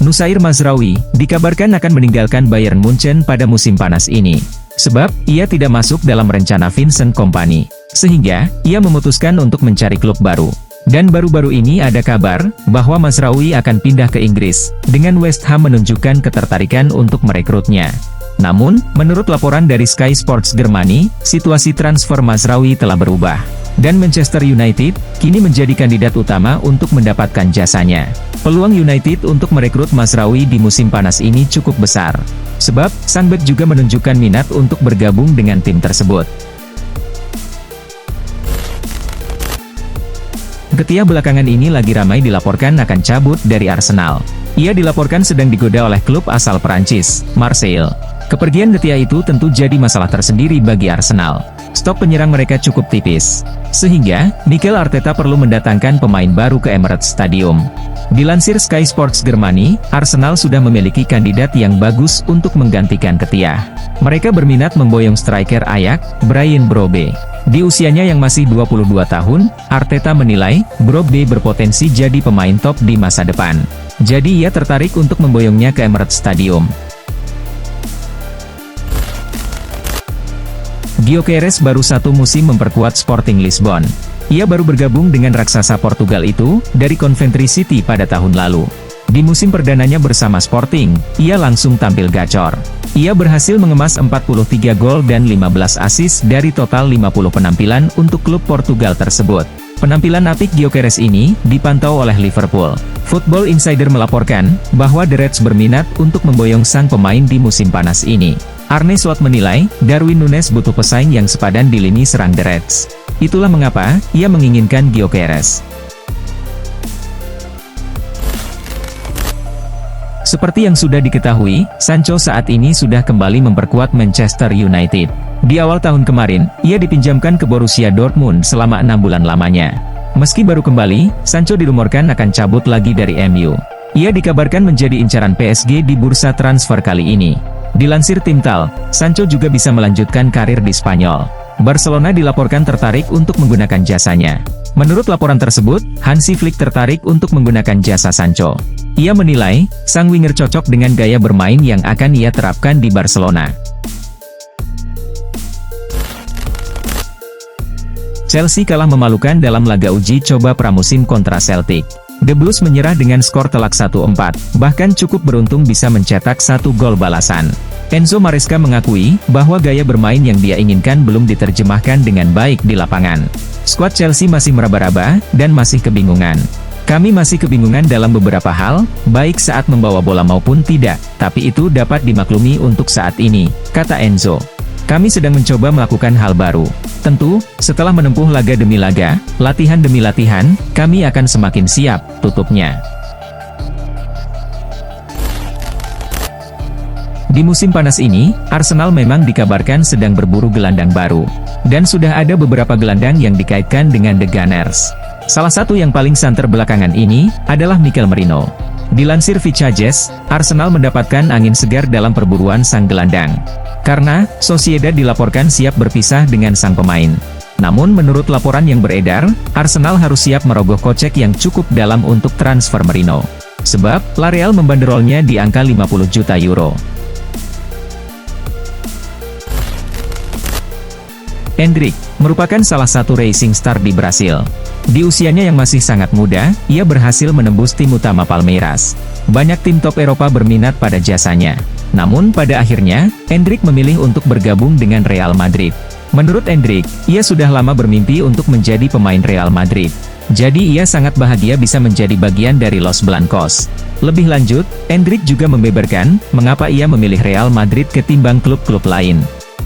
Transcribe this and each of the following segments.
Nusair Mazraoui, dikabarkan akan meninggalkan Bayern Munchen pada musim panas ini. Sebab, ia tidak masuk dalam rencana Vincent Kompany. Sehingga, ia memutuskan untuk mencari klub baru. Dan baru-baru ini ada kabar, bahwa Mazraoui akan pindah ke Inggris, dengan West Ham menunjukkan ketertarikan untuk merekrutnya. Namun, menurut laporan dari Sky Sports Germany, situasi transfer Mazraoui telah berubah. Dan Manchester United, kini menjadi kandidat utama untuk mendapatkan jasanya. Peluang United untuk merekrut Mazraoui di musim panas ini cukup besar. Sebab, sang bek juga menunjukkan minat untuk bergabung dengan tim tersebut. Ketia belakangan ini lagi ramai dilaporkan akan cabut dari Arsenal. Ia dilaporkan sedang digoda oleh klub asal Perancis, Marseille. Kepergian Ketia itu tentu jadi masalah tersendiri bagi Arsenal. Stok penyerang mereka cukup tipis. Sehingga, Mikel Arteta perlu mendatangkan pemain baru ke Emirates Stadium. Dilansir Sky Sports Germany, Arsenal sudah memiliki kandidat yang bagus untuk menggantikan Ketia. Mereka berminat memboyong striker Ajax, Bryan Brobbey. Di usianya yang masih 22 tahun, Arteta menilai, Brobbey berpotensi jadi pemain top di masa depan. Jadi ia tertarik untuk memboyongnya ke Emirates Stadium. Gyökeres baru satu musim memperkuat Sporting Lisbon. Ia baru bergabung dengan raksasa Portugal itu, dari Coventry City pada tahun lalu. Di musim perdananya bersama Sporting, ia langsung tampil gacor. Ia berhasil mengemas 43 gol dan 15 assist dari total 50 penampilan untuk klub Portugal tersebut. Penampilan apik Gyökeres ini dipantau oleh Liverpool. Football Insider melaporkan bahwa The Reds berminat untuk memboyong sang pemain di musim panas ini. Arne Slot menilai, Darwin Núñez butuh pesaing yang sepadan di lini serang The Reds. Itulah mengapa ia menginginkan Gyökeres. Seperti yang sudah diketahui, Sancho saat ini sudah kembali memperkuat Manchester United. Di awal tahun kemarin, ia dipinjamkan ke Borussia Dortmund selama 6 bulan lamanya. Meski baru kembali, Sancho dirumorkan akan cabut lagi dari MU. Ia dikabarkan menjadi incaran PSG di bursa transfer kali ini. Dilansir Timtal, Sancho juga bisa melanjutkan karir di Spanyol. Barcelona dilaporkan tertarik untuk menggunakan jasanya. Menurut laporan tersebut, Hansi Flick tertarik untuk menggunakan jasa Sancho. Ia menilai, sang winger cocok dengan gaya bermain yang akan ia terapkan di Barcelona. Chelsea kalah memalukan dalam laga uji coba pramusim kontra Celtic. The Blues menyerah dengan skor telak 1-4, bahkan cukup beruntung bisa mencetak 1 gol balasan. Enzo Maresca mengakui bahwa gaya bermain yang dia inginkan belum diterjemahkan dengan baik di lapangan. Skuad Chelsea masih meraba-raba, dan masih kebingungan. Kami masih kebingungan dalam beberapa hal, baik saat membawa bola maupun tidak, tapi itu dapat dimaklumi untuk saat ini, kata Enzo. Kami sedang mencoba melakukan hal baru. Tentu, setelah menempuh laga demi laga, latihan demi latihan, kami akan semakin siap, tutupnya. Di musim panas ini, Arsenal memang dikabarkan sedang berburu gelandang baru. Dan sudah ada beberapa gelandang yang dikaitkan dengan The Gunners. Salah satu yang paling santer belakangan ini, adalah Mikel Merino. Dilansir Vichages, Arsenal mendapatkan angin segar dalam perburuan sang gelandang. Karena, Sociedad dilaporkan siap berpisah dengan sang pemain. Namun menurut laporan yang beredar, Arsenal harus siap merogoh kocek yang cukup dalam untuk transfer Merino. Sebab, La Real membanderolnya di angka 50 juta euro. Endrick, merupakan salah satu racing star di Brasil. Di usianya yang masih sangat muda, ia berhasil menembus tim utama Palmeiras. Banyak tim top Eropa berminat pada jasanya. Namun pada akhirnya, Endrick memilih untuk bergabung dengan Real Madrid. Menurut Endrick, ia sudah lama bermimpi untuk menjadi pemain Real Madrid. Jadi ia sangat bahagia bisa menjadi bagian dari Los Blancos. Lebih lanjut, Endrick juga membeberkan, mengapa ia memilih Real Madrid ketimbang klub-klub lain.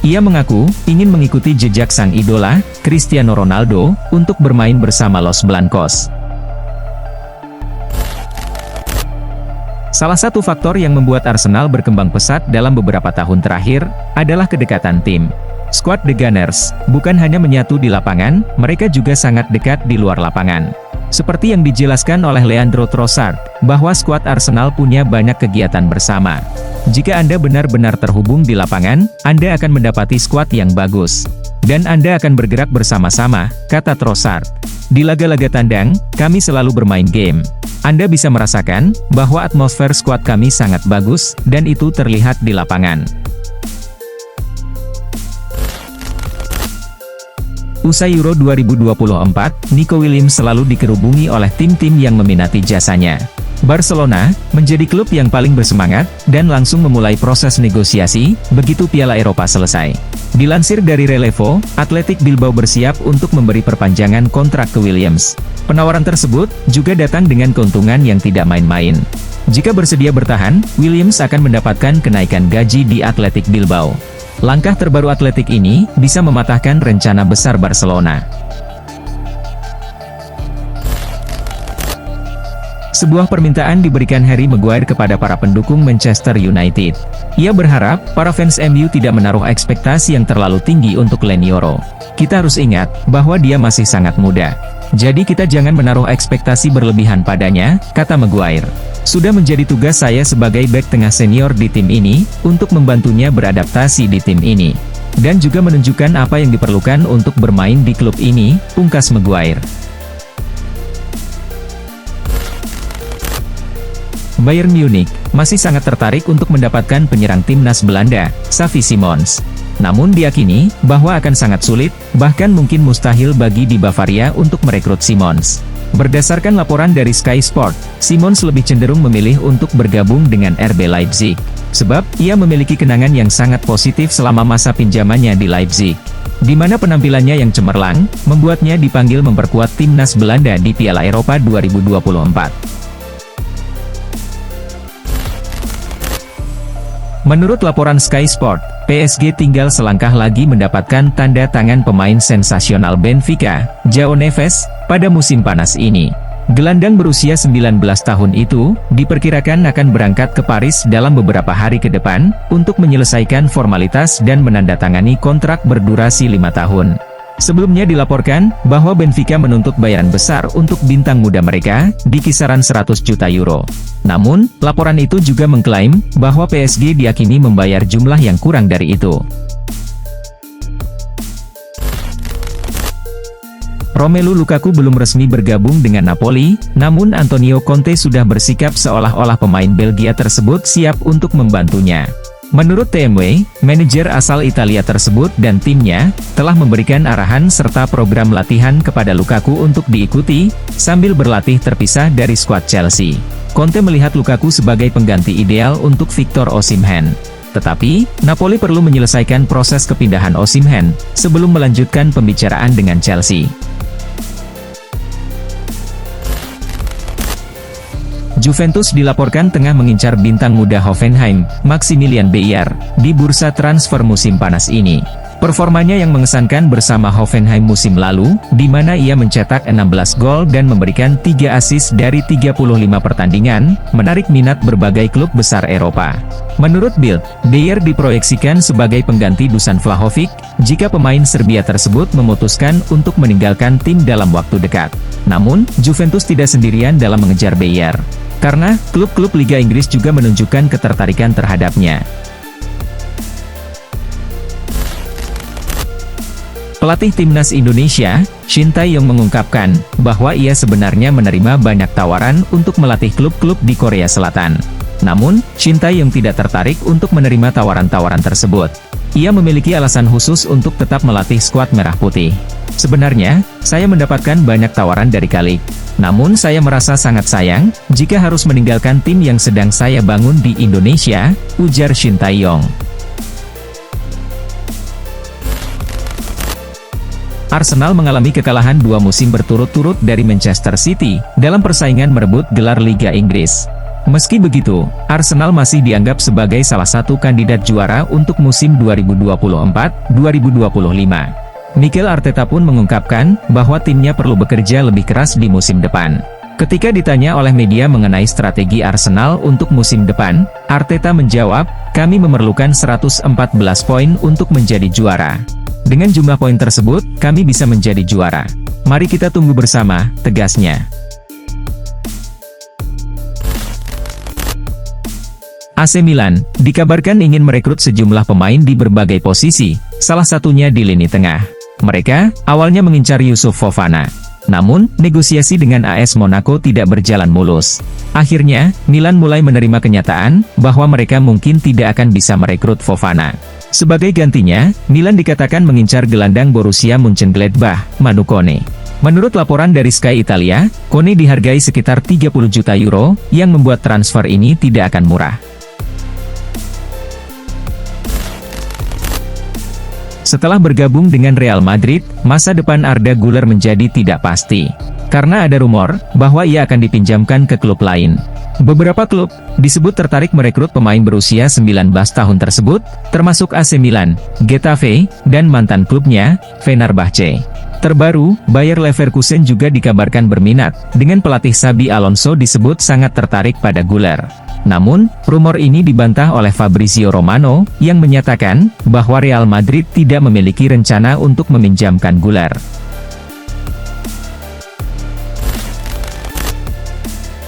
Ia mengaku, ingin mengikuti jejak sang idola, Cristiano Ronaldo, untuk bermain bersama Los Blancos. Salah satu faktor yang membuat Arsenal berkembang pesat dalam beberapa tahun terakhir, adalah kedekatan tim. Skuad The Gunners, bukan hanya menyatu di lapangan, mereka juga sangat dekat di luar lapangan. Seperti yang dijelaskan oleh Leandro Trossard, bahwa skuad Arsenal punya banyak kegiatan bersama. Jika Anda benar-benar terhubung di lapangan, Anda akan mendapati skuad yang bagus. Dan Anda akan bergerak bersama-sama, kata Trossard. Di laga-laga tandang, kami selalu bermain game. Anda bisa merasakan bahwa atmosfer skuad kami sangat bagus, dan itu terlihat di lapangan. Usai Euro 2024, Nico Williams selalu dikerubungi oleh tim-tim yang meminati jasanya. Barcelona menjadi klub yang paling bersemangat, dan langsung memulai proses negosiasi, begitu Piala Eropa selesai. Dilansir dari Relevo, Athletic Bilbao bersiap untuk memberi perpanjangan kontrak ke Williams. Penawaran tersebut juga datang dengan keuntungan yang tidak main-main. Jika bersedia bertahan, Williams akan mendapatkan kenaikan gaji di Athletic Bilbao. Langkah terbaru Athletic ini bisa mematahkan rencana besar Barcelona. Sebuah permintaan diberikan Harry Maguire kepada para pendukung Manchester United. Ia berharap para fans MU tidak menaruh ekspektasi yang terlalu tinggi untuk Lenioro. Kita harus ingat bahwa dia masih sangat muda. Jadi kita jangan menaruh ekspektasi berlebihan padanya, kata Maguire. Sudah menjadi tugas saya sebagai bek tengah senior di tim ini, untuk membantunya beradaptasi di tim ini. Dan juga menunjukkan apa yang diperlukan untuk bermain di klub ini, pungkas Maguire. Bayern Munich masih sangat tertarik untuk mendapatkan penyerang timnas Belanda, Xavi Simons. Namun diyakini bahwa akan sangat sulit, bahkan mungkin mustahil bagi di Bavaria untuk merekrut Simons. Berdasarkan laporan dari Sky Sport, Simons lebih cenderung memilih untuk bergabung dengan RB Leipzig. Sebab, ia memiliki kenangan yang sangat positif selama masa pinjamannya di Leipzig, di mana penampilannya yang cemerlang, membuatnya dipanggil memperkuat timnas Belanda di Piala Eropa 2024. Menurut laporan Sky Sport, PSG tinggal selangkah lagi mendapatkan tanda tangan pemain sensasional Benfica, João Neves, pada musim panas ini. Gelandang berusia 19 tahun itu, diperkirakan akan berangkat ke Paris dalam beberapa hari ke depan, untuk menyelesaikan formalitas dan menandatangani kontrak berdurasi 5 tahun. Sebelumnya dilaporkan, bahwa Benfica menuntut bayaran besar untuk bintang muda mereka, di kisaran 100 juta euro. Namun, laporan itu juga mengklaim, bahwa PSG diyakini membayar jumlah yang kurang dari itu. Romelu Lukaku belum resmi bergabung dengan Napoli, namun Antonio Conte sudah bersikap seolah-olah pemain Belgia tersebut siap untuk membantunya. Menurut TMW, manajer asal Italia tersebut dan timnya, telah memberikan arahan serta program latihan kepada Lukaku untuk diikuti, sambil berlatih terpisah dari skuad Chelsea. Conte melihat Lukaku sebagai pengganti ideal untuk Victor Osimhen. Tetapi, Napoli perlu menyelesaikan proses kepindahan Osimhen, sebelum melanjutkan pembicaraan dengan Chelsea. Juventus dilaporkan tengah mengincar bintang muda Hoffenheim, Maximilian Bayer, di bursa transfer musim panas ini. Performanya yang mengesankan bersama Hoffenheim musim lalu, di mana ia mencetak 16 gol dan memberikan 3 assist dari 35 pertandingan, menarik minat berbagai klub besar Eropa. Menurut Bild, Bayer diproyeksikan sebagai pengganti Dusan Vlahovic, jika pemain Serbia tersebut memutuskan untuk meninggalkan tim dalam waktu dekat. Namun, Juventus tidak sendirian dalam mengejar Bayer, karena klub-klub Liga Inggris juga menunjukkan ketertarikan terhadapnya. Pelatih timnas Indonesia, Shin Tae-yong mengungkapkan bahwa ia sebenarnya menerima banyak tawaran untuk melatih klub-klub di Korea Selatan. Namun, Shin Tae-yong tidak tertarik untuk menerima tawaran-tawaran tersebut. Ia memiliki alasan khusus untuk tetap melatih skuad Merah Putih. Sebenarnya, saya mendapatkan banyak tawaran dari Kalik. Namun saya merasa sangat sayang, jika harus meninggalkan tim yang sedang saya bangun di Indonesia, ujar Shin Tae-yong. Arsenal mengalami kekalahan 2 musim berturut-turut dari Manchester City, dalam persaingan merebut gelar Liga Inggris. Meski begitu, Arsenal masih dianggap sebagai salah satu kandidat juara untuk musim 2024-2025. Mikel Arteta pun mengungkapkan, bahwa timnya perlu bekerja lebih keras di musim depan. Ketika ditanya oleh media mengenai strategi Arsenal untuk musim depan, Arteta menjawab, kami memerlukan 114 poin untuk menjadi juara. Dengan jumlah poin tersebut, kami bisa menjadi juara. Mari kita tunggu bersama, tegasnya. AC Milan dikabarkan ingin merekrut sejumlah pemain di berbagai posisi, salah satunya di lini tengah. Mereka awalnya mengincar Yusuf Fofana. Namun, negosiasi dengan AS Monaco tidak berjalan mulus. Akhirnya, Milan mulai menerima kenyataan bahwa mereka mungkin tidak akan bisa merekrut Fofana. Sebagai gantinya, Milan dikatakan mengincar gelandang Borussia Mönchengladbach, Manu Kone. Menurut laporan dari Sky Italia, Kone dihargai sekitar 30 juta euro, yang membuat transfer ini tidak akan murah. Setelah bergabung dengan Real Madrid, masa depan Arda Güler menjadi tidak pasti. Karena ada rumor, bahwa ia akan dipinjamkan ke klub lain. Beberapa klub, disebut tertarik merekrut pemain berusia 19 tahun tersebut, termasuk AC Milan, Getafe, dan mantan klubnya, Fenerbahce. Terbaru, Bayer Leverkusen juga dikabarkan berminat, dengan pelatih Xabi Alonso disebut sangat tertarik pada Güler. Namun, rumor ini dibantah oleh Fabrizio Romano, yang menyatakan, bahwa Real Madrid tidak memiliki rencana untuk meminjamkan Güler.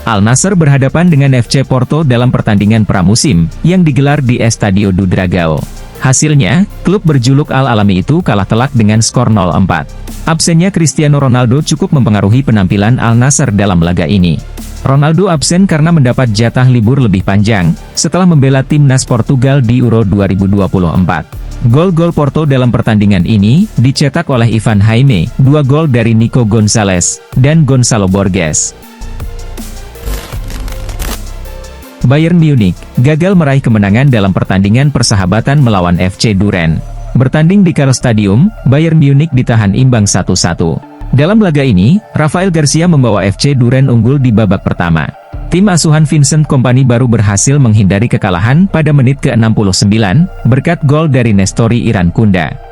Al Nassr berhadapan dengan FC Porto dalam pertandingan pramusim, yang digelar di Estadio do Dragão. Hasilnya, klub berjuluk Al-Alami itu kalah telak dengan skor 0-4. Absennya Cristiano Ronaldo cukup mempengaruhi penampilan Al Nassr dalam laga ini. Ronaldo absen karena mendapat jatah libur lebih panjang, setelah membela timnas Portugal di Euro 2024. Gol-gol Porto dalam pertandingan ini, dicetak oleh Ivan Jaime, 2 gol dari Nico Gonzalez, dan Gonçalo Borges. Bayern Munich gagal meraih kemenangan dalam pertandingan persahabatan melawan FC Duren. Bertanding di Carl Stadium, Bayern Munich ditahan imbang 1-1. Dalam laga ini, Rafael Garcia membawa FC Duren unggul di babak pertama. Tim asuhan Vincent Kompany baru berhasil menghindari kekalahan pada menit ke-69, berkat gol dari Nestori Irankunda.